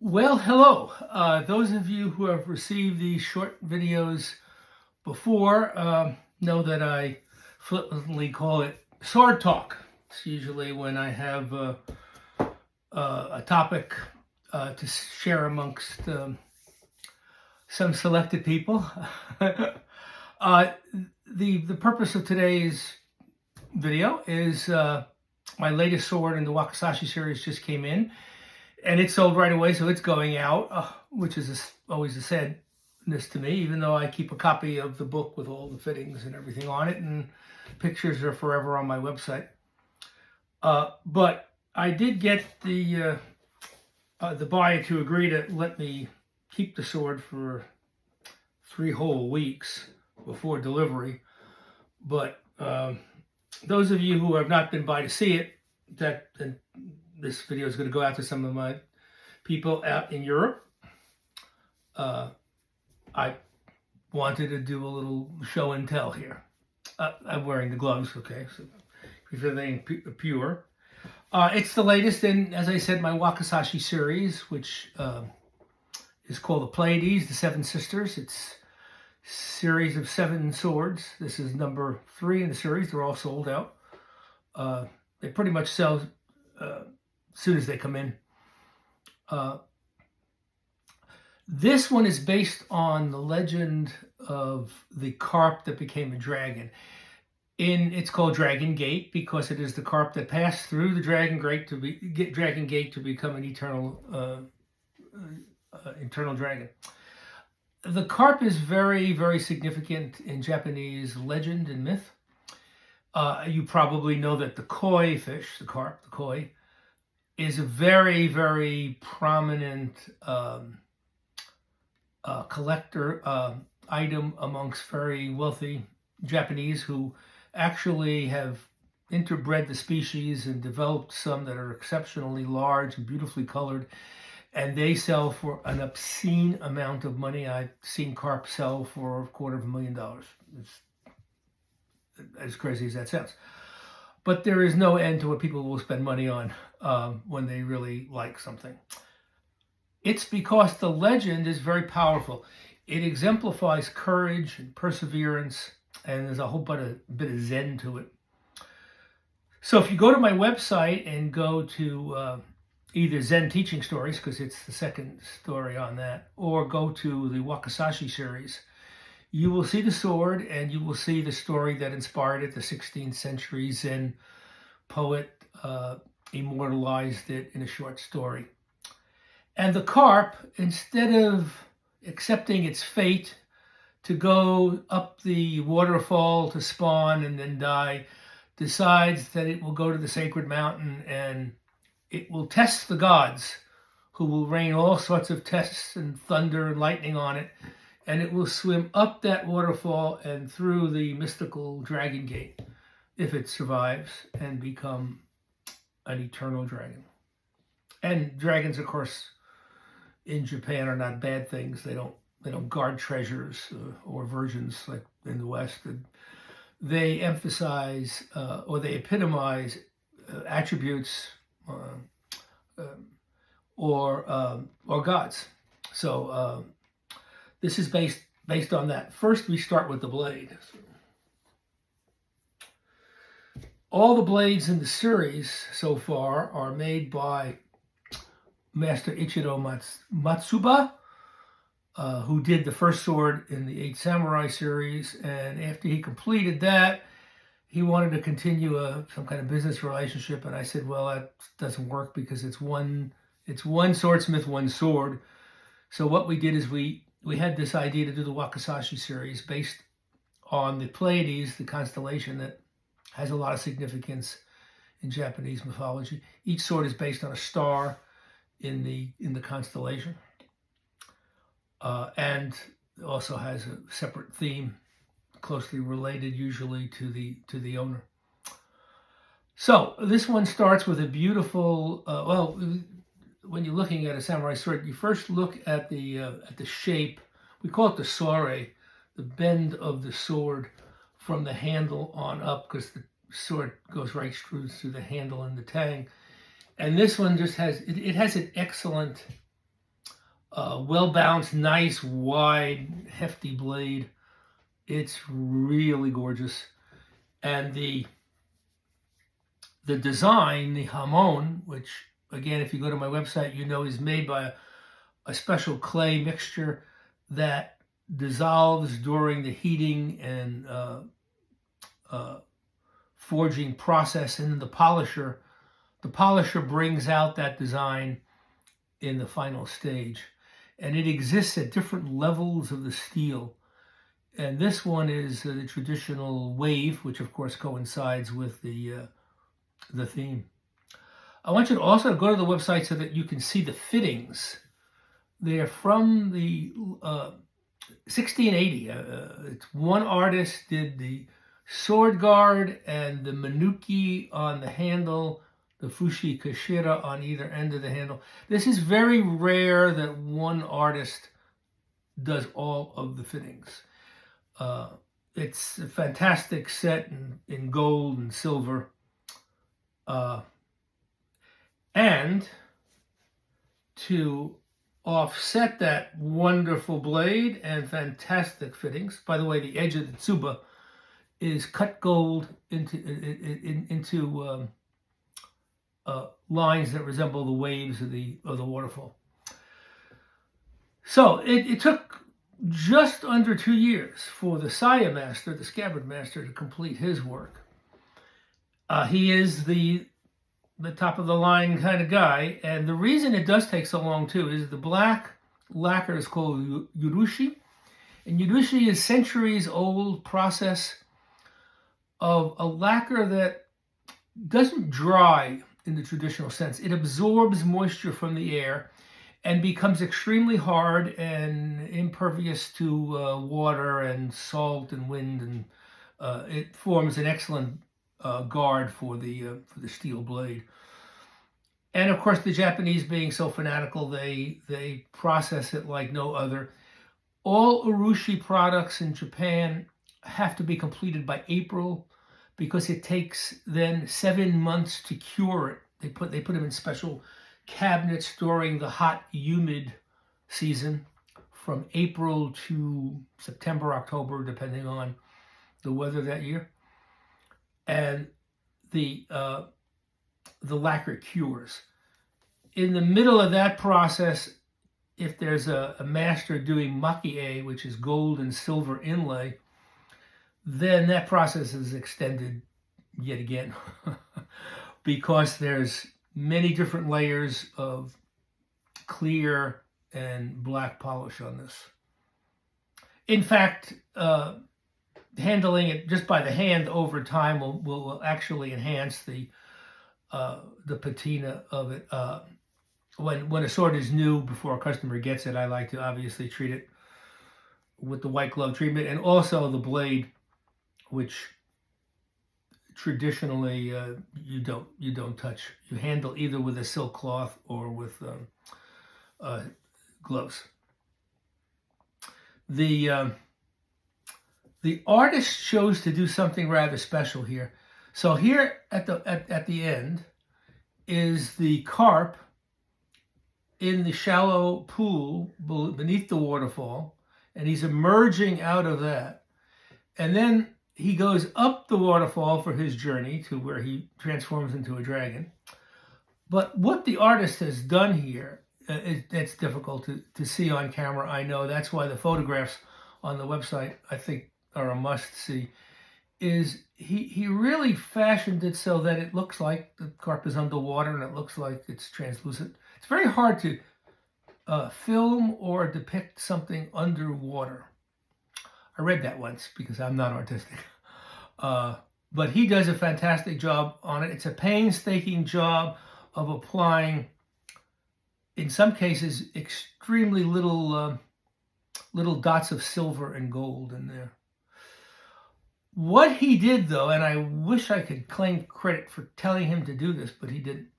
Well, hello. Those of you who have received these short videos before know that I flippantly call it sword talk. It's usually when I have a topic to share amongst some selected people. The purpose of today's video is my latest sword in the Wakizashi series just came in. And it sold right away, so it's going out, which is always a sadness to me, even though I keep a copy of the book with all the fittings and everything on it, and pictures are forever on my website. But I did get the buyer to agree to let me keep the sword for 3 whole weeks before delivery. But those of you who have not been by to see it, this video is going to go out to some of my people out in Europe. I wanted to do a little show and tell here. I'm wearing the gloves, okay, so keep everything pure. It's the latest in, as I said, my Wakizashi series, which is called the Pleiades, the Seven Sisters. It's a series of 7 swords. This is number 3 in the series. They're all sold out. They pretty much sell as soon as they come in. This one is based on the legend of the carp that became a dragon. It's called DragonGate because it is the carp that passed through the DragonGate to become an eternal dragon. The carp is very, very significant in Japanese legend and myth. You probably know that the koi fish, the carp, the koi, is a very, very prominent collector item amongst very wealthy Japanese who actually have interbred the species and developed some that are exceptionally large and beautifully colored, and they sell for an obscene amount of money. I've seen carp sell for $250,000. It's as crazy as that sounds. But there is no end to what people will spend money on when they really like something. It's because the legend is very powerful. It exemplifies courage and perseverance, and there's a whole bit of zen to it. So if you go to my website and go to either Zen Teaching Stories, because it's the second story on that, or go to the Wakizashi series, you will see the sword and you will see the story that inspired it. The 16th century Zen poet immortalized it in a short story. And the carp, instead of accepting its fate to go up the waterfall to spawn and then die, decides that it will go to the sacred mountain and it will test the gods, who will rain all sorts of tests and thunder and lightning on it. And it will swim up that waterfall and through the mystical Dragon Gate, if it survives, and become an eternal dragon. And dragons, of course, in Japan are not bad things. They don't guard treasures or virgins like in the West. They emphasize or they epitomize attributes or gods. So this is based on that. First, we start with the blade. All the blades in the series so far are made by Master Ichiro Matsuba, who did the first sword in the 8 Samurai series. And after he completed that, he wanted to continue some kind of business relationship. And I said, well, that doesn't work because it's one swordsmith, one sword. So what we did is we had this idea to do the Wakizashi series based on the Pleiades, the constellation that has a lot of significance in Japanese mythology. Each sword is based on a star in the constellation, and also has a separate theme, closely related usually to the owner. So this one starts with a beautiful. When you're looking at a samurai sword, you first look at the shape. We call it the sore, the bend of the sword from the handle on up, because the sword goes right through the handle and the tang. And this one just has, it has an excellent Well-balanced, nice, wide, hefty blade. It's really gorgeous. And the design, the hamon, which again, if you go to my website, you know is made by a special clay mixture that dissolves during the heating and forging process, and then the polisher brings out that design in the final stage. And it exists at different levels of the steel. And this one is the traditional wave, which of course coincides with the theme. I want you to also go to the website so that you can see the fittings. They are from the 1680. It's one artist did the sword guard and the manuki on the handle, the fushi kashira on either end of the handle. This is very rare that one artist does all of the fittings. It's a fantastic set in gold and silver. And to offset that wonderful blade and fantastic fittings, by the way, the edge of the tsuba is cut gold into lines that resemble the waves of the waterfall. So it took just under 2 years for the saya master, the scabbard master, to complete his work. He is the top of the line kind of guy, and the reason it does take so long too is the black lacquer is called urushi, and urushi is centuries old process of a lacquer that doesn't dry in the traditional sense. It absorbs moisture from the air and becomes extremely hard and impervious to water and salt and wind, and it forms an excellent guard for the steel blade. And of course, the Japanese, being so fanatical, they process it like no other. All urushi products in Japan have to be completed by April, because it takes then 7 months to cure it. They put them in special cabinets during the hot, humid season from April to September, October, depending on the weather that year. And the lacquer cures. In the middle of that process, if there's a master doing makie, which is gold and silver inlay, then that process is extended yet again because there's many different layers of clear and black polish on this. In fact, handling it just by the hand over time will actually enhance the patina of it. When a sword is new, before a customer gets it, I like to obviously treat it with the white glove treatment, and also the blade, which traditionally you don't touch. You handle either with a silk cloth or with gloves. The artist chose to do something rather special here. So here at the end is the carp in the shallow pool beneath the waterfall, and he's emerging out of that. And then he goes up the waterfall for his journey to where he transforms into a dragon. But what the artist has done here, it's difficult to see on camera, I know. That's why the photographs on the website, I think, are a must-see, is he really fashioned it so that it looks like the carp is underwater and it looks like it's translucent. It's very hard to film or depict something underwater. I read that once because I'm not artistic. But he does a fantastic job on it. It's a painstaking job of applying, in some cases, extremely little dots of silver and gold in there. What he did, though, and I wish I could claim credit for telling him to do this, but he didn't.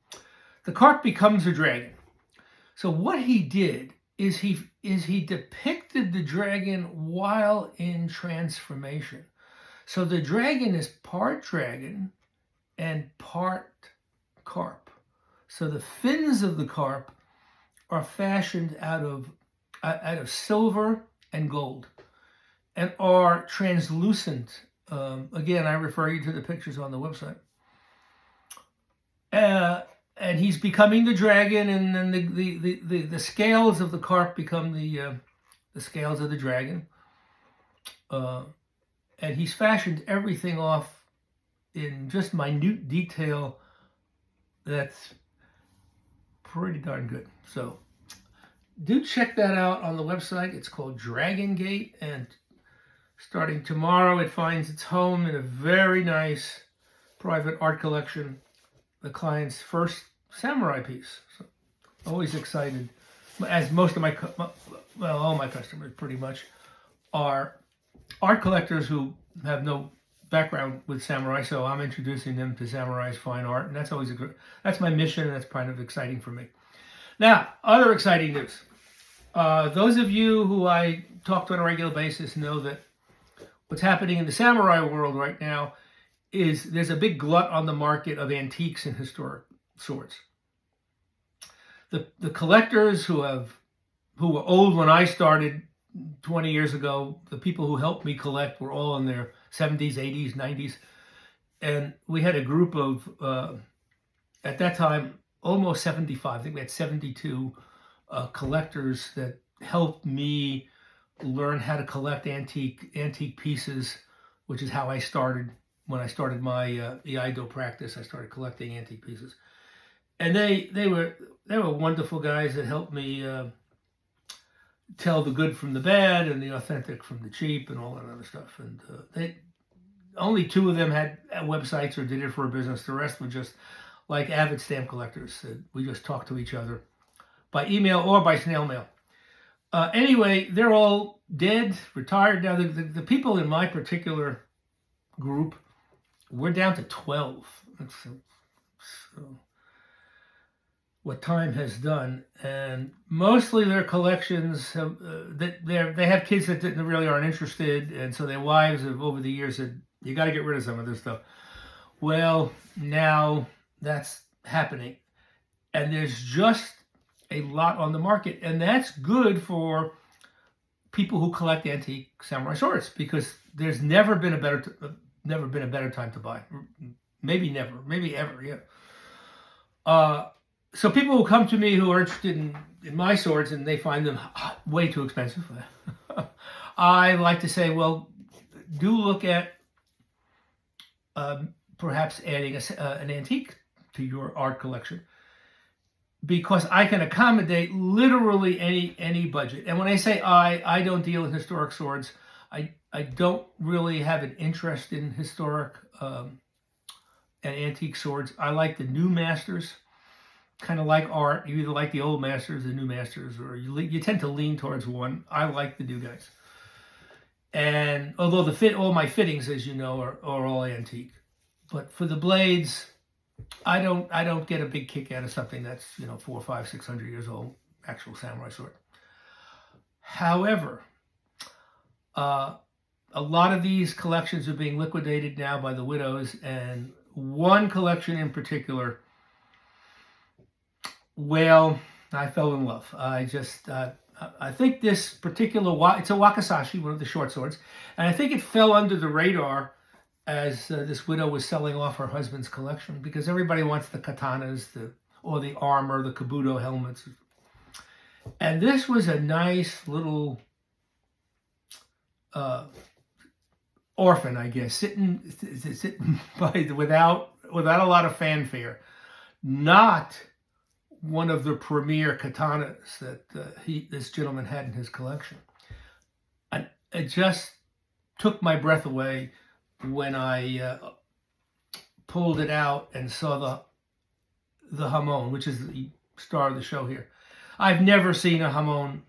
The carp becomes a dragon. So what he did is he depicted the dragon while in transformation. So the dragon is part dragon and part carp. So the fins of the carp are fashioned out of out of silver and gold, and are translucent. Again, I refer you to the pictures on the website. And he's becoming the dragon, and then the scales of the carp become the scales of the dragon. And he's fashioned everything off in just minute detail that's pretty darn good. So do check that out on the website. It's called DragonGate, and starting tomorrow it finds its home in a very nice private art collection, the client's first samurai piece. So always excited, as most of all my customers pretty much are art collectors who have no background with samurai, so I'm introducing them to samurai's fine art, and that's always that's my mission, and that's kind of exciting for me. Now, other exciting news. Those of you who I talk to on a regular basis know that what's happening in the samurai world right now is there's a big glut on the market of antiques and historic swords. The collectors who were old when I started 20 years ago, the people who helped me collect were all in their 70s, 80s, 90s. And we had a group of, at that time, almost 75. I think we had 72 collectors that helped me learn how to collect antique pieces, which is how I started. When I started my Iaido practice, I started collecting antique pieces. And they were wonderful guys that helped me tell the good from the bad and the authentic from the cheap and all that other stuff. And only 2 of them had websites or did it for a business. The rest were just like avid stamp collectors. We just talked to each other by email or by snail mail. Anyway, they're all dead, retired now. The people in my particular group, we're down to 12. So what time has done, and mostly their collections have, they have kids that really aren't interested, and so their wives have over the years said, you got to get rid of some of this stuff. Well, now that's happening, and there's just a lot on the market, and that's good for people who collect antique samurai swords, because there's never been a better time to buy. Maybe never, maybe ever, yeah. So people who come to me who are interested in my swords and they find them way too expensive, I like to say, well, do look at perhaps adding an antique to your art collection, because I can accommodate literally any budget. And when I say I don't deal in historic swords. I don't really have an interest in historic and antique swords. I like the new masters. Kind of like art. You either like the old masters, the new masters, or you tend to lean towards one. I like the new guys. And although all my fittings, as you know, are all antique, but for the blades, I don't get a big kick out of something that's 400, 500, 600 years old, actual samurai sword. However, a lot of these collections are being liquidated now by the widows, and one collection in particular, well, I fell in love. I think this particular, it's a wakizashi, one of the short swords, and I think it fell under the radar as this widow was selling off her husband's collection, because everybody wants the katanas, or the armor, the kabuto helmets. And this was a nice little orphan, I guess, sitting without a lot of fanfare. Not one of the premier katanas that this gentleman had in his collection. And it just took my breath away when I pulled it out and saw the hamon, which is the star of the show here. I've never seen a hamon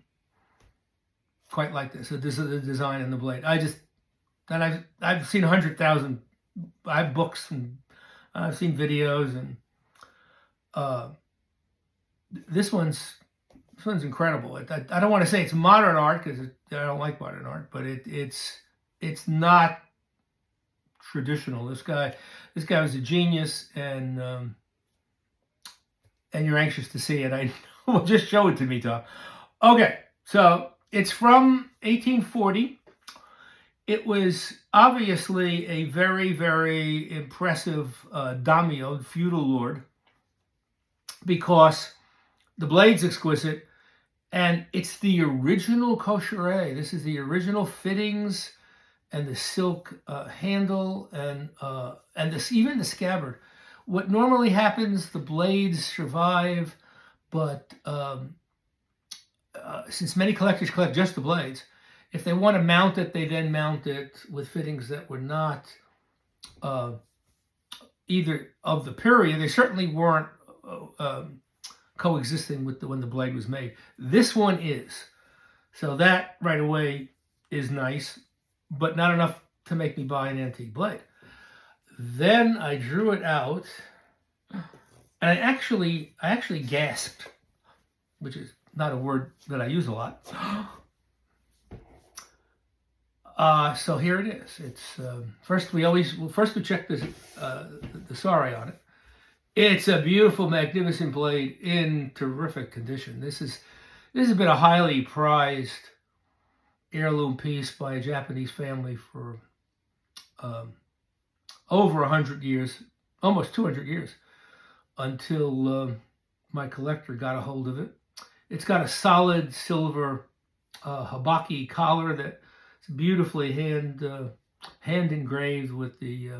quite like this. So this is the design and the blade. I've seen 100,000. I have books and I've seen videos, and this one's incredible. I don't want to say it's modern art, because I don't like modern art, but it's not traditional. This guy was a genius, and you're anxious to see it. I will just show it to me, Tom. Okay, So it's from 1840. It was obviously a very, very impressive daimyo, feudal lord, because the blade's exquisite, and it's the original kosher. This is the original fittings and the silk handle and this, even the scabbard. What normally happens, the blades survive, but since many collectors collect just the blades, if they want to mount it, they then mount it with fittings that were not either of the period. They certainly weren't coexisting with when the blade was made. This one is. So that right away is nice, but not enough to make me buy an antique blade. Then I drew it out, and I actually gasped, which is not a word that I use a lot. So here it is. It's first we check the sari on it. It's a beautiful, magnificent blade in terrific condition. This has been a highly prized heirloom piece by a Japanese family for over 100 years, almost 200 years, until my collector got a hold of it. It's got a solid silver habaki collar that's beautifully hand engraved with the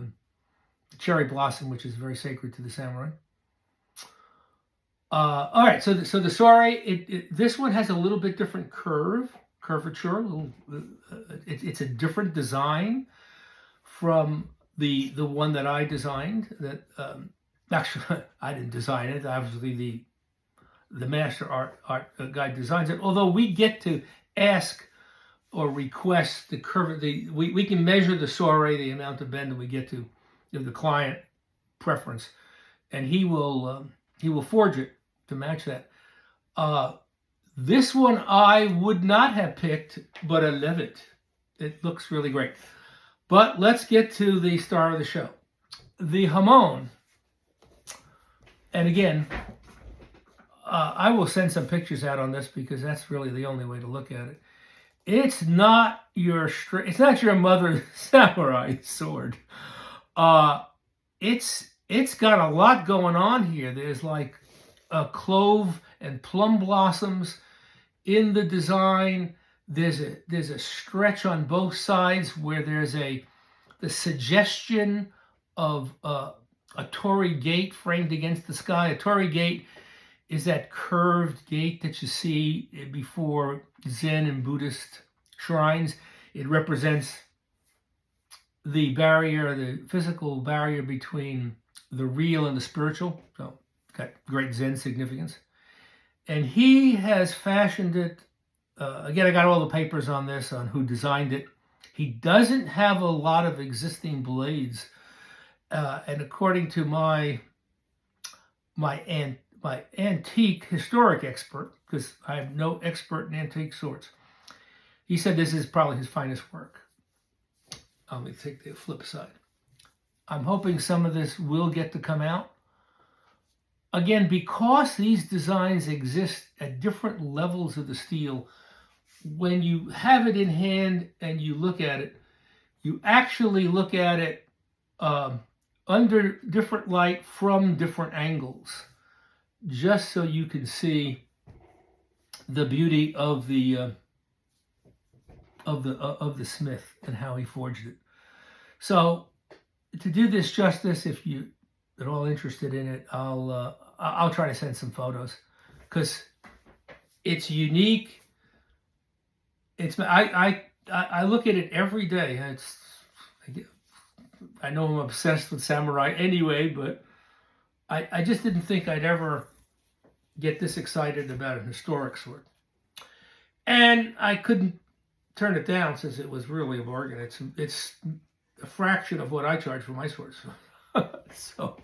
cherry blossom, which is very sacred to the samurai. All right, so the sari, this one has a little bit different curvature. It's a different design from the one that I designed. That actually I didn't design it. Obviously, the master art guy designs it. Although we get to ask or request the curve. We can measure the sari, the amount of bend that we get to the client preference, and he will forge it to match that. This one I would not have picked, but I love it. It looks really great. But let's get to the star of the show, the hamon. And again, I will send some pictures out on this because that's really the only way to look at it. It's not your mother's samurai sword. It's got a lot going on here. There's like a clove and plum blossoms in the design. There's a stretch on both sides where there's the suggestion of a torii gate framed against the sky. A torii gate is that curved gate that you see before Zen and Buddhist shrines. It represents the barrier, the physical barrier between the real and the spiritual. So it's got great Zen significance. And he has fashioned it. Again, I got all the papers on this, on who designed it. He doesn't have a lot of existing blades. And according to my antique historic expert, because I am no expert in antique swords, he said this is probably his finest work. Let me take the flip side. I'm hoping some of this will get to come out. Again, because these designs exist at different levels of the steel, when you have it in hand and you look at it, you actually look at it under different light from different angles, just so you can see the beauty of the smith and how he forged it. So, to do this justice, if you are all interested in it, I'll try to send some photos because it's unique. I look at it every day. I know I'm obsessed with samurai anyway, but I just didn't think I'd ever get this excited about an historic sword. And I couldn't turn it down since it was really a bargain. It's a fraction of what I charge for my swords. So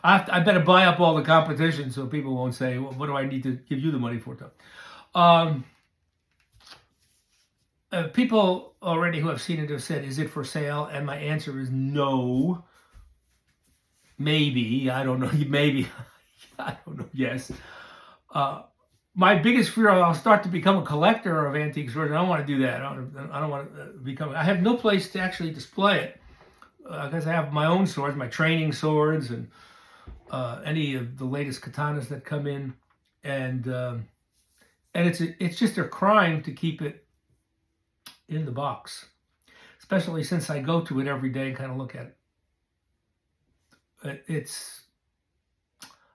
I better buy up all the competition so people won't say, well, what do I need to give you the money for? People already who have seen it have said, is it for sale? And my answer is no. Maybe. I don't know. Maybe. I don't know. Yes. my biggest fear, I'll start to become a collector of antique swords. I don't want to do that. I don't want to become. I have no place to actually display it because I have my own swords, my training swords, and any of the latest katanas that come in, and it's just a crime to keep it in the box, especially since I go to it every day and kind of look at it.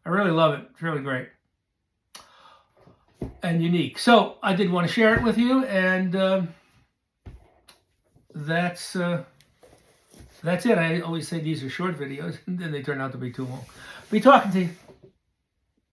I really love it. It's really great and unique. So I did want to share it with you, and that's it. I always say these are short videos, and then they turn out to be too long. Be talking to you.